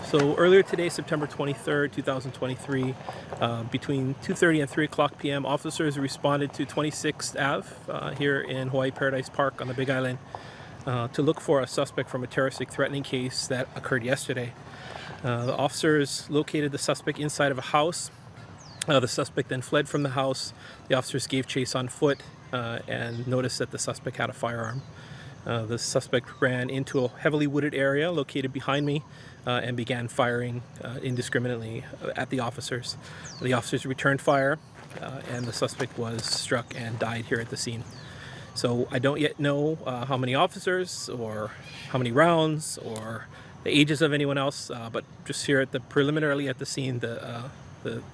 So earlier today, September 23rd, 2023, between 2:30 and 3 o'clock p.m., officers responded to 26th Ave here in Hawaiian Paradise Park on the Big Island to look for a suspect from a terroristic threatening case that occurred yesterday. The officers located the suspect inside of a house. The suspect then fled from the house. The officers gave chase on foot and noticed that the suspect had a firearm. The suspect ran into a heavily wooded area located behind me and began firing indiscriminately at the officers. The officers returned fire and the suspect was struck and died here at the scene. So I don't yet know how many officers or how many rounds or the ages of anyone else, but just here at the preliminarily at the scene, the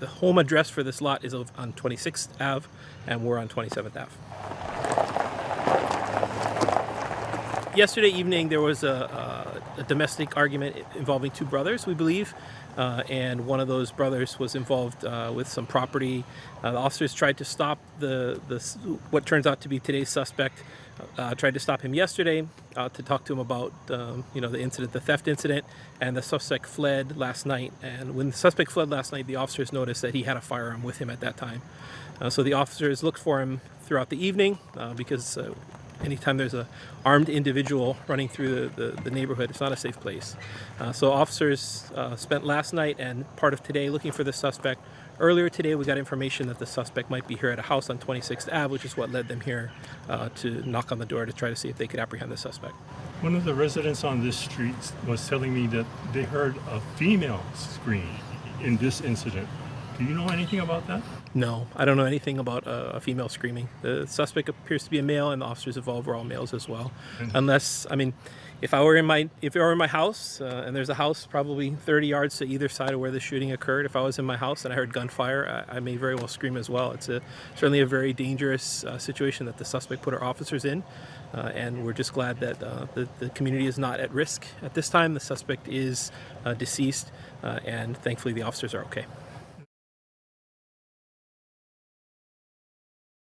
home address for this lot is on 26th Ave and we're on 27th Ave. Yesterday evening there was a domestic argument involving two brothers, we believe, and one of those brothers was involved with some property. The officers tried to stop what turns out to be today's suspect. Tried to stop him yesterday to talk to him about the incident, the theft incident, and the suspect fled last night. And when the suspect fled last night, the officers noticed that he had a firearm with him at that time. So the officers looked for him throughout the evening because anytime there's an armed individual running through the neighborhood, it's not a safe place. So officers spent last night and part of today looking for the suspect. Earlier today, we got information that the suspect might be here at a house on 26th Ave, which is what led them here to knock on the door to try to see if they could apprehend the suspect. One of the residents on this street was telling me that they heard a female scream in this incident. Do you know anything about that? No, I don't know anything about a female screaming. The suspect appears to be a male, and the officers involved were all males as well. Unless, if I were in my house, and there's a house probably 30 yards to either side of where the shooting occurred, if I was in my house and I heard gunfire, I may very well scream as well. It's certainly a very dangerous situation that the suspect put our officers in, and we're just glad that the community is not at risk at this time. The suspect is deceased, and thankfully the officers are okay.